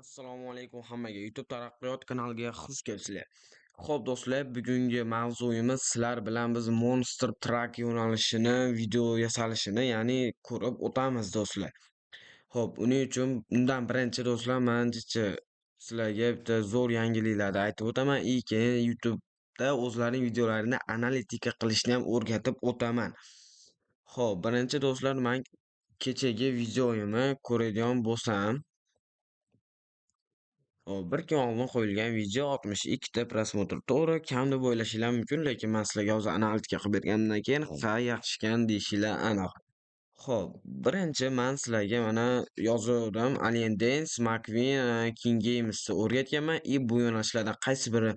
Assalomu alaykum hammaga. YouTube taraqqiyot kanaliga xush kelibsizlar. Xo'p do'stlar, bugungi mavzuyimiz sizlar bilan biz Monster Truck yo'nalishini, video yasalishini, ya'ni ko'rib o'tamiz do'stlar. Xo'p, uning uchun undan birinchi do'stlar, menimcha sizlarga bitta zo'r yangiliklarni aytib o'taman. Keyin YouTube'da o'zlarining videolarini analitika qilishni ham o'rgatib o'taman. Xo'p, birinchi do'stlar, men kechagi videoyimni ko'radigan bo'lsam, bir kun oldin qo'yilgan video 62 ta prosmotr. To'g'ri, kam deb o'ylashinglar mumkin, lekin men sizlarga hozir analitika qilib berganimdan keyin ha yaxshikan deyishinglar aniq. Xo'p, birinchi men sizlarga mana yozuvdim. Alien Dance, McQueen, King Games'ni o'rgatganman. Bu yo'nalishlardan qaysi biri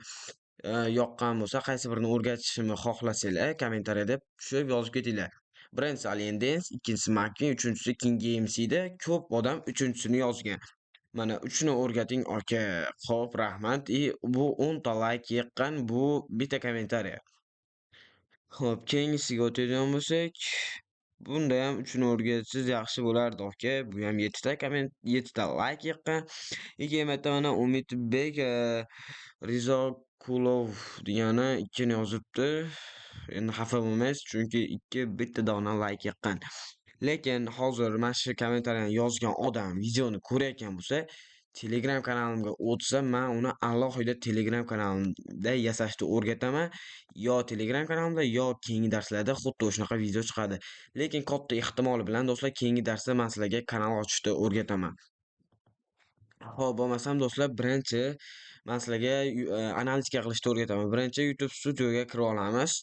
yoqqan bo'lsa, qaysi birini o'rgatishimni xohlasanglar, kommentariyada tushib yozib ketinglar. Birinchisi Alien Dance, ikkinchisi McQueen, uchinchisi King Games edi. Ko'p odam uchinchisini yozgan. Mana 3 ni o'rgating aka. Xo'p, rahmat. Bu 10 ta like yiqqan, bu bitta kommentariy. Xo'p, keyingisiga o'tadigan bo'lsak, bunda ham 3 ni o'rgatsangiz yaxshi bo'lardi aka. Bu ham 7 ta 7 ta like yiqqan. Keyin bitta mana Umidbek Rizokulov degani 2 ni yozibdi. Endi xafa bo'lmaysiz, chunki 2 bitta dona like yiqqan. Lekin hozir mana shu kommentariyani yozgan odam videoni ko'rayotgan bo'lsa, Telegram kanalimga o'tsa, men uni alohida Telegram kanalimda yasashni o'rgataman. Yo Telegram kanalimda, yo keyingi darslarda xuddi shunaqa video chiqadi. Lekin katta ehtimol bilan do'stlar, keyingi darsda men sizlarga kanal ochishni o'rgataman. Xo'p, bo'lmasam do'stlar, birinchi men sizlarga analitika qilishni o'rgataman. Birinchi YouTube studioga kirib olamiz.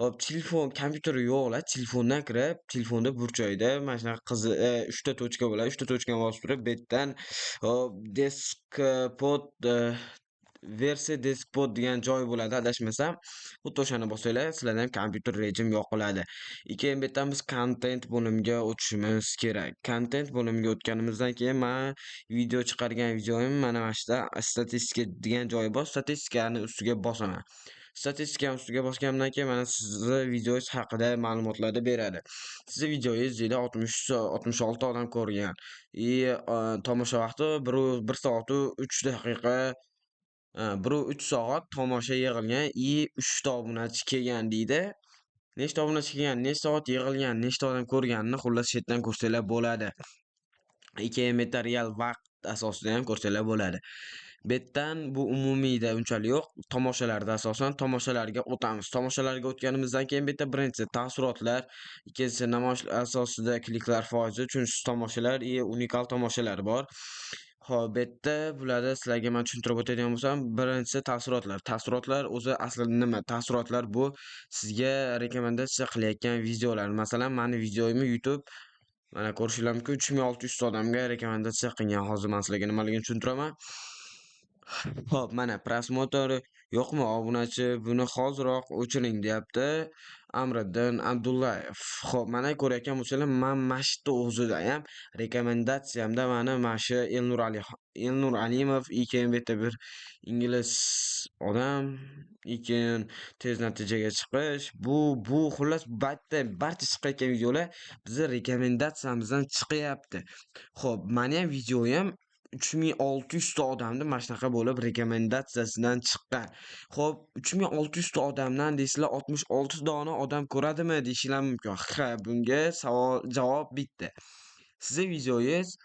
Hop, telefon, kompyuter yo'qlar, telefondan kirib, telefonda burchakda mana shunaqa 3 ta tochka bo'ladi. 3 ta tochkani bosib turib, bu yerdan hop deskpot versiya deskpot degan joy bo'ladi, adashmasam. Xuddi o'shani bossanglar, sizlarda ham kompyuter rejim yoqiladi. Keyin bu yerdan biz content bo'limiga o'tishimiz kerak. Content bo'limiga o'tganimizdan keyin men video chiqargan videoyim mana shu yerda statistika degan joyi bor. Statistikani ustiga bosaman. Statistika ustiga bosganimdan keyin mana sizni videoyingiz haqida ma'lumotlarni beradi. Sizni videoyingiz deydi 66 odam ko'rgan. Tomosha vaqti 1 soat 3 daqiqa 3 soat tomosha yig'ilgan 3 ta obunachi kelgan deydi. Nechta obunachi kelgan, nechta soat yig'ilgan, nechta odam ko'rganini xullas chetdan ko'rsanglar bo'ladi. Keyin bu yerda real vaqt asosida ham ko'rsanglar bo'ladi. Bu yerdan bu umumiyda unchalik yo'q. Tomoshalarda asosan tomoshalarga o'tamiz. Tomoshalarga o'tganimizdan keyin bu yerda birinchisi taassurotlar, ikkinchisi namoyish asosida kliklar foizi, uchinchisi tomoshalar, unikal tomoshalar bor. Xo'p, bu yerda bularni sizlarga men tushuntirib o'tadigan bo'lsam, birinchisi taassurotlar. Taassurotlar o'zi aslida nima? Taassurotlar bu sizga rekomendatsiya qilayotgan videolar. Masalan, meni videoyimni YouTube mana ko'rishinglar mumkin, 3600 ta odamga rekomendatsiya qilgan. Hozir men sizlarga nimaligini tushuntiraman. Xo'p, mana prosmotr yo'qmi obunachi? Buni hoziroq o'chiring deyapti. Amriddin Abdullayev. Xo'p, mana ko'rayotgan bo'lsanglar, men mashitni o'zida ham rekomendatsiyamda mana shu Elnur Alimov, keyin bu yerda bir ingliz odam, keyin tez natijaga chiqish. Bu xullas barcha chiqayotgan videolar bizning rekomendatsiyamizdan chiqyapti. Xo'p, meni ham videoyim 3600 ta odamni mana shunaqa bo'lib rekomendatsiyasidan chiqqan. Xo'p, 3600 ta odamdan deysizlar 66 dona odam ko'radimi deyishinglar mumkin. Ha, bunga javob bitta. Sizning videoyingiz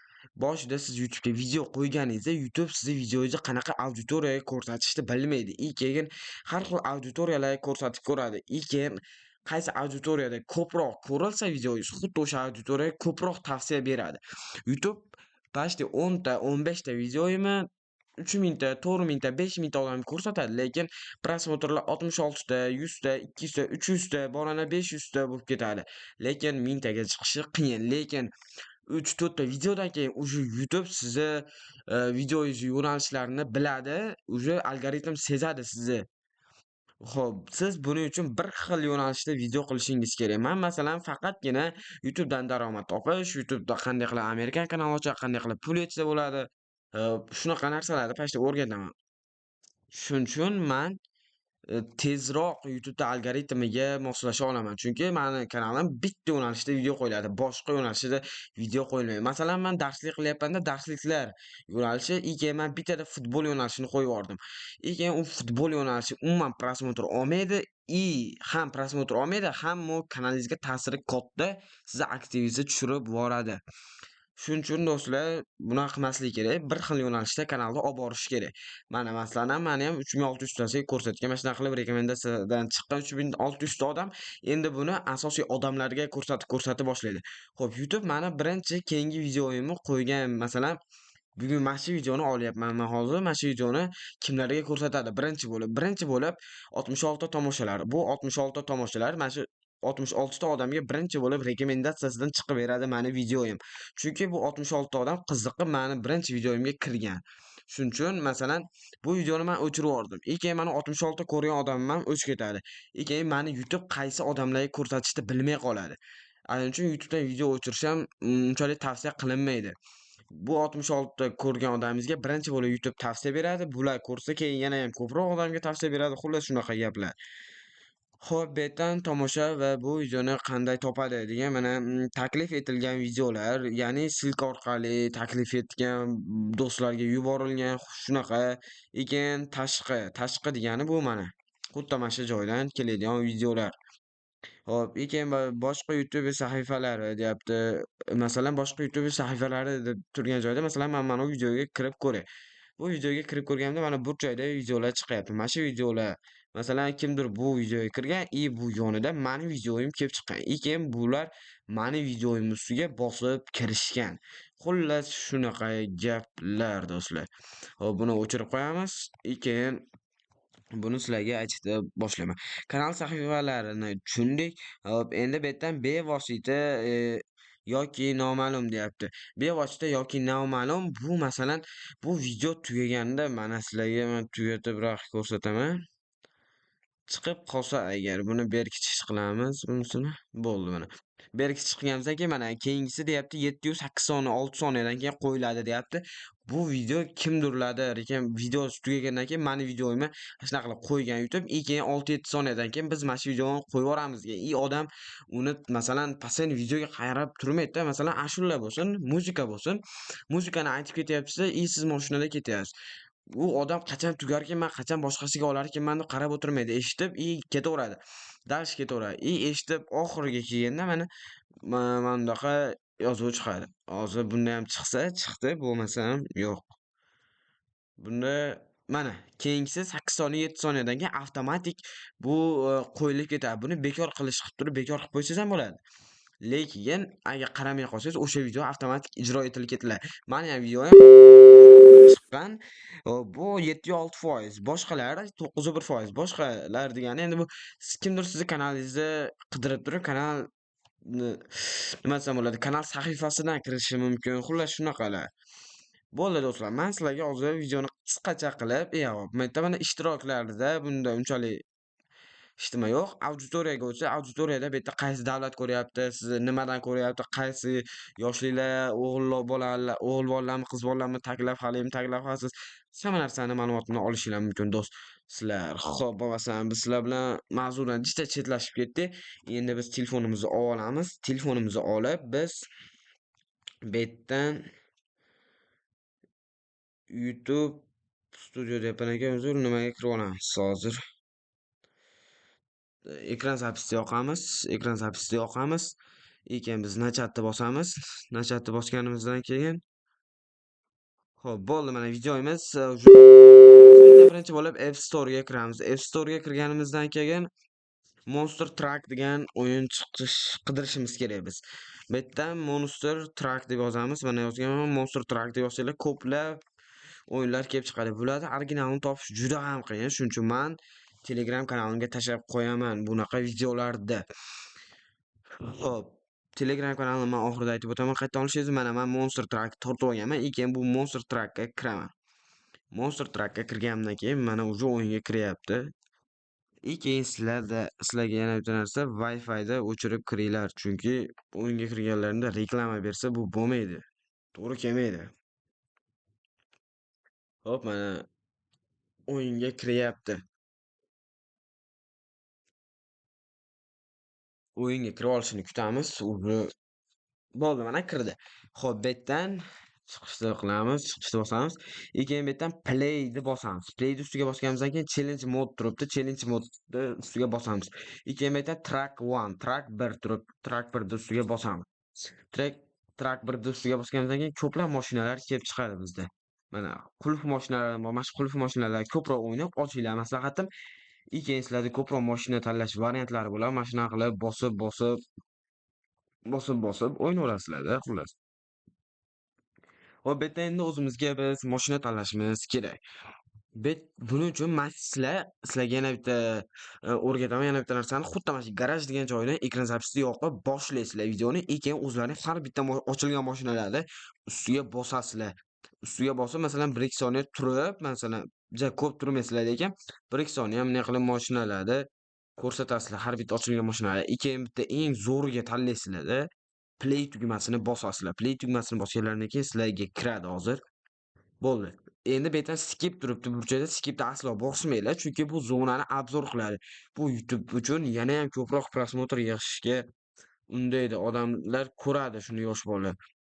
boshida siz YouTube'ga video qo'yganingizda YouTube sizning videoyingizni qanaqa auditoriyaga ko'rsatishni bilmaydi. Keyin har xil auditoriyalarga ko'rsatib ko'radi. Keyin qaysi auditoriyada ko'proq ko'rilsa videoyingiz, xuddi o'sha auditoriyaga ko'proq tavsiya beradi. YouTube почти 10 ta, 15 ta videoyimni 3000 ta, 4000 ta, 5000 ta odamga ko'rsatadi, lekin prosmotrlar 66 ta, 100 ta, 200 ta, 300 ta, borana 500 ta bo'lib ketadi. Lekin 1000 taga chiqishi qiyin. Lekin 3-4 ta videodan keyin uje YouTube sizni videoyingiz yo'nalishlarini biladi, uje algoritm sezadi sizni. Xo'p, siz buning uchun bir xil yo'nalishda video qilishingiz kerak. Men masalan faqatgina YouTube'dan daromad topish, YouTube'da qanday qilib Amerikan kanal ochib, qanday qilib pul yetsa bo'ladi, shunaqa narsalarni pashta o'rgataman. Shuning uchun men tezroq YouTube'da algoritmiga moslasha olaman. Chunki mani kanalim bitta yo'nalishda video qo'yiladi. Boshqa yo'nalishda video qo'yilmaydi. Masalan, men darslik qilyapmanda, darsliklar yo'nalishi и keyin men bittada futbol yo'nalishini qo'yib yubordim. И keyin u futbol yo'nalishi umuman prosmotr olmaydi и ham prosmotr olmaydi, ham u kanalingizga ta'siri katta, sizni aktivingizni tushirib yuboradi. Shuning uchun do'stlar, bunaqa qilmaslik kerak. Bir xil yo'nalishda kanalni olib borish kerak. Mana masalan, meni ham 3600 tasiga ko'rsatgan. Mana shunaqa qilib rekomendatsiyadan chiqqan 3600 ta odam endi buni asosiy odamlarga ko'rsatib boshlaydi. Xo'p, YouTube mani birinchi keyingi videoyimni qo'ygan, masalan, bugun mana shu videoni olyapman. Men hozir mana shu videoni kimlarga ko'rsatadi? Birinchi bo'lib 66 ta tomoshalar. Bu 66 ta tomoshalar mana shu 66 ta odamga birinchi bo'lib rekomendatsiyasidan chiqib beradi mani videoyim. Chunki bu 66 ta odam qiziqib mani birinchi videoyimga kirgan. Shuning uchun masalan bu videoni men o'chirib yubordim. Keyin mani 66 ta ko'rgan odamim ham o'chib ketadi. Keyin mani YouTube qaysi odamlarga ko'rsatishni bilmay qoladi. Shuning uchun YouTubedan video o'chirish ham unchalik tavsiya qilinmaydi. Bu 66 ta ko'rgan odamingizga birinchi bo'lib YouTube tavsiya beradi. Bular ko'rsa keyin yana ham ko'proq odamga tavsiya beradi. Xullas shunaqa gaplar. Xo'p, bu yerdan tomosha va bu videoni qanday topadi degan mana taklif etilgan videolar, ya'ni silka orqali taklif etgan do'stlarga yuborilgan shunaqa. Keyin tashqi degani bu mana. Xuddi mana shu joydan keladigan videolar. Hop, keyin boshqa YouTube sahifalari deyapti. Masalan, boshqa YouTube sahifalari deb turgan joyda masalan men mana bu videoga kirib ko'ray. Bu videoga kirib ko'rganimda mana bu joyda videolar chiqyapti. Mana shu videolar masalan kimdir bu videoga kirgan bu yonida mani videoyim kelib chiqqan. Keyin bular mani videoyim ustiga bosib kirishgan. Xullas shunaqa gaplar do'stlar. Hop, buni o'chirib qo'yamiz. Keyin buni sizlarga aytishni boshlayman. Kanal sahifalarini tushundik. Hop, endi bu yerdan bevosita yoki noma'lum deyapti. Bevosita yoki noma'lum bu masalan bu video tugaganida mana sizlarga men tugatibroq ko'rsataman. Chiqib qolsa agar buni berkitish qilamiz bunisini. Bo'ldi mana. Berkitish qilganimizdan keyin mana keyingisi deyapti 708 soniya 6 soniyadan keyin qo'yiladi deyapti. Bu video kimdirlardir ekan video tugagandan keyin mani videoyimni shunaqa qilib qo'ygan YouTube. Keyin 6-7 soniyadan keyin biz mana shu videoni qo'yib yuboramiz. Odam uni masalan pasen videoga qarab turmaydi-da. Masalan, ashula bo'lsin, muzika bo'lsin. Muzikani aytib ketyapsiz, siz mashinada ketyapsiz. U odam qachon tugarkan, qachon boshqasiga olarkanman deb qarab o'tirmaydi. Eshitib, ketaveradi. Dals ketaveradi. Eshitib oxiriga kelganda mana bunaqa yozuv chiqadi. Hozir bunda ham chiqdi, bo'lmasa ham yo'q. Bunda mana keyingisi 8 soniya 7 soniyadan keyin avtomatik bu qo'yilib ketadi. Buni bekor qilish qilib turib bekor qilib qo'ysangiz ham bo'ladi. Lekin agar qaramay qolsangiz o'sha video avtomatik ijro etilib ketiladi. Mani ham videoyim chiqqan. Bu 7-6%, boshqalar 9-1%. Boshqalar degani endi bu kimdir sizni kanalingizni qidirib turib kanal nima desam bo'ladi, kanal sahifasidan kirishi mumkin. Xullas shunaqalar. Bo'ldi do'stlar, men sizlarga hozir videoni qisqacha qilib, bu yerda mana ishtiroklarda bunda unchalik hech nima yo'q. Auditoriyaga o'tsa, auditoriyada bu yerda qaysi davlat ko'ryapti, sizni nimadan ko'ryapti, qaysi yoshliklar, o'g'il bolalarmi, qiz bolalarmi, taklif halimi, taklif halsiz, hamma narsani ma'lumotini olishingiz mumkin do'stlar. Xo'p, bo'lmasam biz sizlar bilan mavzudan juda chetlashib ketdik. Endi biz telefonimizni olamiz. Telefonimizni olib biz bu yerdan YouTube Studio deyapman ekan, uzr, nimaga kirib olamiz hozir? Ekran zapisni yoqamiz. Keyin biz nachatni bosamiz. Nachatni bosganimizdan keyin xo'p, bo'ldi, mana videoyimiz birinchi bo'lib App Store ga kiramiz. App Store ga kirganimizdan keyin Monster Truck degan o'yin qidirishimiz kerak biz. Bu yerdan Monster Truck deb yozamiz. Mana yozganman, Monster Truck deb yozsanglar ko'plab o'yinlar kelib chiqadi. Bularni originalini topish juda ham qiyin. Shuning uchun men Telegram kanalimga tashlab qo'yaman bunaqa videolarni. Xo'p, Telegram kanalimni men oxirida aytib o'taman. Qayerdan olishingiz, mana men Monster Truck tortib olganman. Keyin bu Monster Truckga kiraman. Monster Truckga kirganimdan keyin mana o'sha o'yinga kiryapti. Keyin sizlarga yana bitta narsa, Wi-Fi'da o'chirib kiringlar, chunki o'yinga kirganlaringda reklama bersa bu bo'lmaydi. To'g'ri kelmaydi. Xo'p, mana o'yinga kiryapti. o'yinga kirib olishini kutamiz. Bo'ldi, mana kirdi. Xo'p, bu yerdan chiqishni qilamiz, chiqishni bosamiz. Keyin bu yerdan play ni bosamiz. Play ni ustiga bosganimizdan keyin challenge mode turibdi. Challenge modni ustiga bosamiz. Keyin bu yerdan track 1, track 1 turibdi. Track 1 ni ustiga bosamiz. Track track 1 ni ustiga bosganimizdan keyin ko'plab mashinalar kelib chiqadi bizda. Mana qulf mashinalar, mana shu qulf mashinalar ko'proq o'ynab ochinglar, maslahatim. Keyin sizlarda ko'proq mashina tanlash variantlari bo'ladi. Mana shunaqa qilib bosib o'ynaverasizlar-da, xullas. Hop, bu yerda endi o'zimizga biz mashina tanlashimiz kerak. Buning uchun man sizlarga yana bitta o'rgataman, yana bitta narsani. Xuddi mana shu garaj degan joydan ekran zapisni yoqib boshlaysizlar videoni. Keyin o'zlaring har bitta ochilgan mashinalarni ustiga bosasizlar. Ustiga bosib, masalan, 1-2 soniya turib, masalan, ko'p turmaysizlar, lekin 1-2 soniya bunday qilib mashinalarni ko'rsatasizlar, har bitta ochilgan mashinalar. Keyin bitta eng zo'riga tanlaysizlar-da. Play tugmasini bosasizlar. Play tugmasini bosganlaridan keyin sizlarga kiradi hozir. Bo'ldi. Endi bu yerdan skip turibdi burchakda. Skipni aslo bosmanglar, chunki bu zonani obzor qiladi. Bu YouTube uchun yana ham ko'proq prosmotr yig'ishga undaydi. Odamlar ko'radi shuni, yosh bolalar.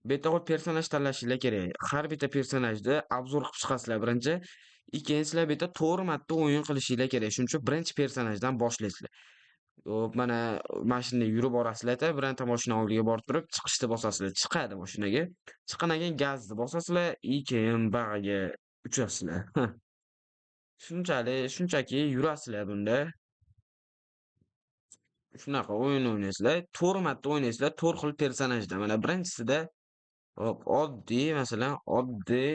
Bu yerda hozir personaj tanlashinglar kerak. Har bitta personajni obzor qilib chiqasizlar birinchi. Keyin sizlar bu yerda 4 marta o'yin qilishinglar kerak. Shuning uchun birinchi personajdan boshlaysizlar. Hop, mana mashina yurib borasizlar-da, bironta mashina oldiga borib turib, chiqishni bosasizlar. Chiqadi mashinaga. Chiqqandan keyin gazni bosasizlar, keyin bag'aga uchasizlar. Shunchaki yurasizlar bunda. Shunaqa o'yin o'ynaysizlar. 4 marta o'ynaysizlar, 4 xil personajda. Mana birinchisida hop, masalan, oddiy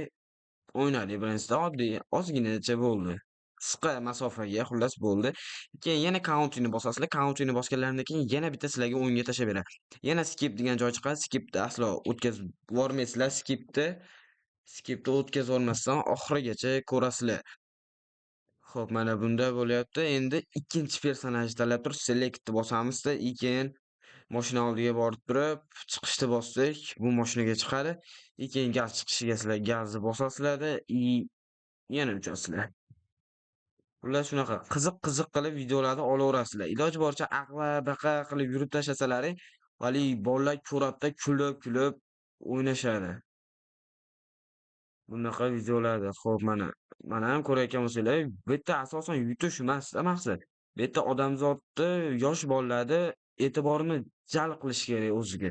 o'ynadik birinchisida. Oddiy, ozginacha bo'ldi. Qisqa masofaga xullas bo'ldi. Keyin yana countini bosasizlar. Countini bosganlaridan keyin yana bitta sizlarga o'yinga tashlab beradi. Yana skip degan joy chiqadi. Skipni aslo o'tkazib yubormaysizlar. Skipni o'tkazib olmasdan oxirigacha ko'rasizlar. Xo'p, mana bunda bo'lyapti. Endi ikkinchi personajni tanlab turib selectni bosamizda, keyin mashina oldiga borib turib, chiqishni bossak, bu mashinaga chiqadi. Keyin gaz chiqishiga sizlar gazni bosasizlarda, yana uchasizlar. Xullas shunaqa qiziq qilib videolarni olaverasizlar. Iloji boricha baqa qilib yurib tashlasalaring, vali bolalar ko'radi-da, kulib o'ynashadi. Bunaqa videolarda. Xo'p, mana ham ko'rayotgan bo'lsanglar, bu yerda asosan yutish emas-da maqsad. Bu yerda odamzodni, yosh bolalarni e'tiborini jalb qilish kerak o'ziga.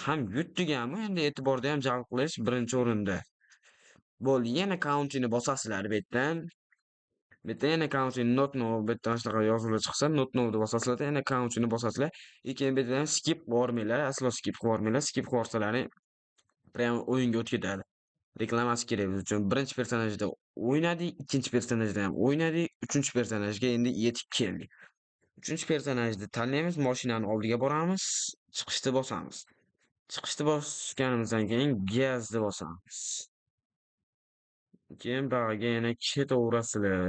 Ham yutdiganmi, endi e'tiborni ham jalb qilish birinchi o'rinda. Bo'ldi, yana countini bosasizlar bu yerdan. Bu yerda yana countini not now, bu yerda shunaqa yozuvlar chiqsa, not now deb bosasizlar, yana countini bosasizlar. Keyin bu yerdan skip qilib yubormanglar, aslo skip qilib yubormanglar. Skip qilib yuborsalaring, prям o'yinga o'tib ketadi. Reklamasi kerak biz uchun. Birinchi personajda o'ynadik, ikkinchi personajda ham o'ynadik, uchinchi personajga endi yetib keldik. Uchinchi personajni tanlaymiz, mashinani oldiga boramiz, chiqishni bosamiz. Chiqishni bosganimizdan keyin gazni bosamiz. Keyin bag'aga yana ketaverasizlar.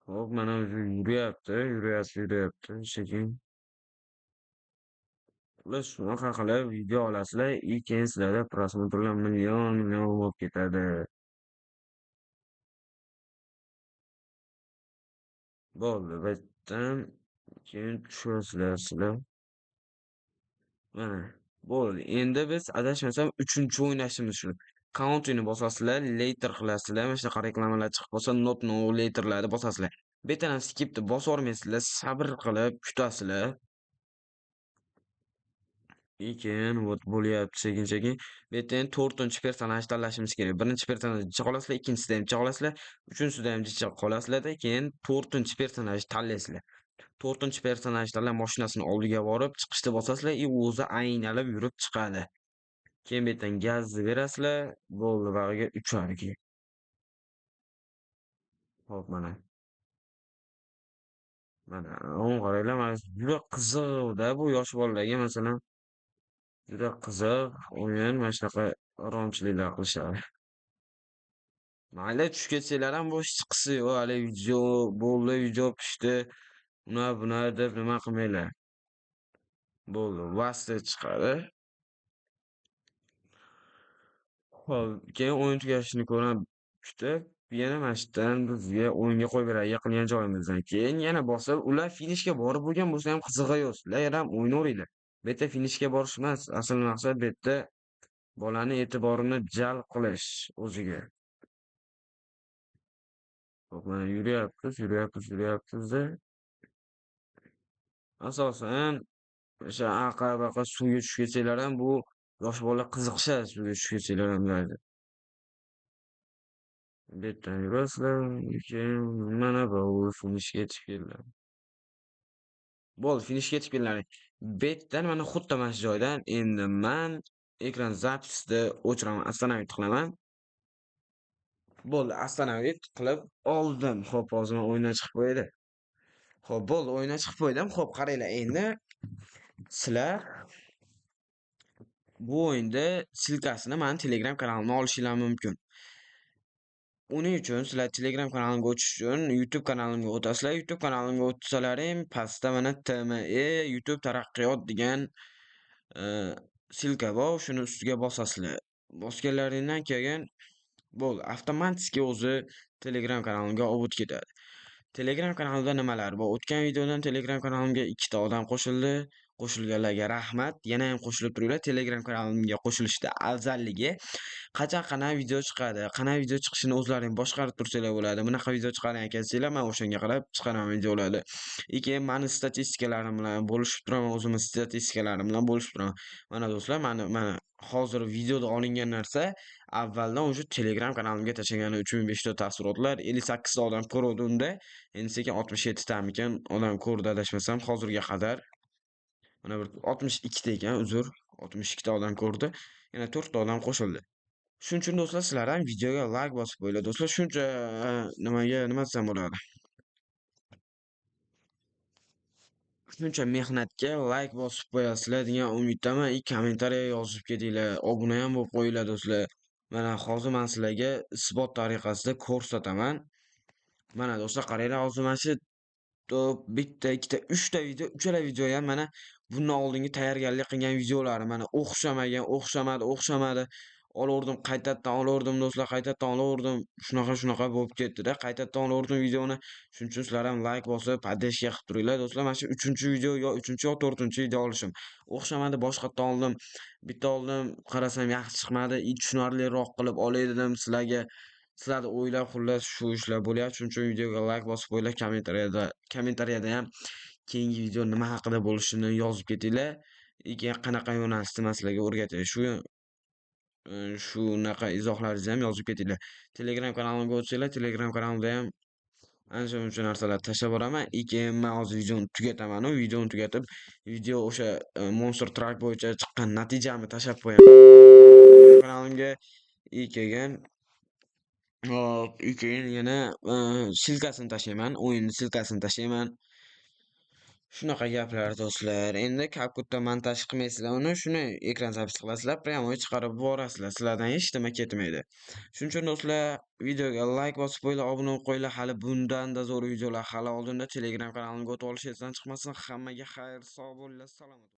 Hop, mana yuryapti, sekin. Ular shunaqa qilib video olasizlar, keyin sizlarda prosmotrlar million bo'lib ketadi. Bo'ldi, bu yerdan keyin tushirasizlar sizlar. Mana bo'ldi. Endi biz adashmasam 3-chi o'ynashimiz shu. Countini bosasizlar, later qilasizlar. Mana shunaqa reklamalar chiqib qolsa, not now laterlarni bosasizlar. Bu yerdan ham skipni bosib olmaysizlar, sabr qilib kutasizlar. Keyin bo'lyapti sekin-sekin. Bu yerda endi 4-chi personaj tanlashimiz kerak. Birinchi personajni jicha qolasizlar, ikkinchisida ham jicha qolasizlar, uchinchisida ham jicha qolasizlar-da, keyin 4-chi personajni tanlaysizlar. 4-chi personaj tanlab mashinasini oldiga borib, chiqishni bosasizlar, o'zi aynalib yurib chiqadi. Keyin bu yerdan gazni berasizlar, bo'ldi, bag'iga uchadi keyin. Xo'p, mana qaranglar, mana juda qiziq-da bu yosh bolalarga, masalan, juda qiziq o'yin, mana shunaqa romchiliklar qilishadi. Mayli, tushib ketsanglar ham bu hech qisi yo'q, hali video bo'ldi, video pishdi, buna deb nima qilmanglar. Bo'ldi, vasta chiqadi. Xo'p, keyin o'yin tugashini ko'rib kutib Yana mana shu yerdan bizga o'yinga qo'yib beradi yiqilgan joyimizdan. Keyin yana bosib, ular finishga borib bo'lgan bo'lsa ham qizig'i yo'q. Sizlar ham o'ynaveringlar. Bu yerda finishga borish emas, asl maqsad bu yerda bolani e'tiborini jalb qilish o'ziga. Hop, mana yuryapmiz-da, asosan o'sha aqa-baqa suvga tushib ketsalar ham bu yosh bola qiziqishadi suvga tushib ketsalar ham ularga. Bu yerdan yurasizlar, keyin mana bu finishga yetib keldilar. Bo'ldi, finishga yetib keldilar. Bu yerdan mana xuddi mana shu joydan endi men ekran zapisni o'chiraman, остановить qilaman. Bo'ldi, остановить qilib oldim. Xo'p, hozir men o'yindan chiqib qo'yaylik. Xo'p, bo'ldi, o'yindan chiqib qo'ydim. Xo'p, qaranglar, endi sizlar bu o'yinda silkasini mani Telegram kanalimdan olishinglar mumkin. Uning uchun sizlar Telegram kanalimga o'tish uchun YouTube kanalimga o'tasizlar. YouTube kanalimga o'tsalaring pastda mana TME YouTube taraqqiyot degan silka bor. Shuni ustiga bosasizlar. Bosganlaringdan keyin bo'ldi, avtomatik o'zi Telegram kanalimga olib o'tib ketadi. Telegram kanalida nimalar bor? O'tgan videodan Telegram kanalimga 2 ta odam qo'shildi. Qo'shilganlarga rahmat. Yana ham qo'shilib turinglar. Telegram kanalimga qo'shilishda afzalligi qachon qanaqa video chiqadi, qanaqa video chiqishini o'zlaring boshqarib tursanglar bo'ladi. Bunaqa video chiqaring ekan desanglar, men o'shanga qarab chiqaraman videolarni. Keyin meni statistikalarim bilan bo'lishib turaman, o'zimni statistikalarim bilan bo'lishib turaman. Mana do'stlar, mana hozir videoda olingan narsa avvaldan o'sha Telegram kanalimga tashlagan 3500 ta taassurotlar, 58 ta odam ko'rdi unda. Endi sekin 67 tamikan odam ko'rdi adashmasam hozirga qadar. Mana bir 62 ta ekan, uzr. 62 ta odam ko'rdi. Yana 4 ta odam qo'shildi. Shuning uchun do'stlar, sizlar ham videoga like bosib qo'yinglar do'stlar. Shuncha nima desam bo'ladi? Shuncha mehnatga like bosib qo'yasizlar degan umiddaman. Kommentariya yozib ketinglar, obuna ham bo'lib qo'yinglar do'stlar. Mana hozir men sizlarga isbot tariqasida ko'rsataman. Mana do'stlar, qaranglar, hozir mana shu bitta, ikkita, uchta video, uchala video ham mana bundan oldingi tayyorgarlik qilgan videolari mana o'xshamadi. Olaverdim, qaytadan olaverdim do'stlar, qaytadan olaverdim. Shunaqa bo'lib ketdi-da. Qaytadan olaverdim videoni. Shuning uchun sizlar ham like bosib, podдержка qilib turinglar do'stlar. Mana shu 3-video yo 3-yo 4-video olishim. O'xshamadi, boshqatdan oldim. Bitta oldim, qarasam yaxshi chiqmadi. Tushunarliroq qilib olay dedim sizlarga. Sizlarni o'ylab xullas shu ishlar bo'lyapti. Shuning uchun videoga like bosib qo'yinglar, kommentariyada ham keyingi video nima haqida bo'lishini yozib ketinglar. Keyin qanaqa yo'nalishda men sizlarga o'rgatay. Shunaqa izohlaringizni ham yozib ketinglar. Telegram kanalimga o'tsanglar, Telegram kanalimda ham ancha-muncha narsalar tashlab boraman. Keyin men hozir videoni tugataman. Videoni tugatib, video o'sha Monster Truck bo'yicha chiqqan natijamni tashlab qo'yaman kanalimga. Keyin hop, keyin yana silkasini tashlayman, o'yinni silkasini tashlayman. Shunaqa gaplar do'stlar. Endi CapCut'da montaj qilmaysizlar uni, shuni ekran zapis qilasizlar, прямой chiqarib yuborasizlar. Sizlardan hech nima ketmaydi. Shuning uchun do'stlar, videoga like bosib qo'yinglar, obuna bo'lib qo'yinglar. Hali bundan-da zo'r videolar hali oldinda. Telegram kanalimga o'tib olish esdan chiqmasin. Hammaga xayr, sog' bo'linglar, salomat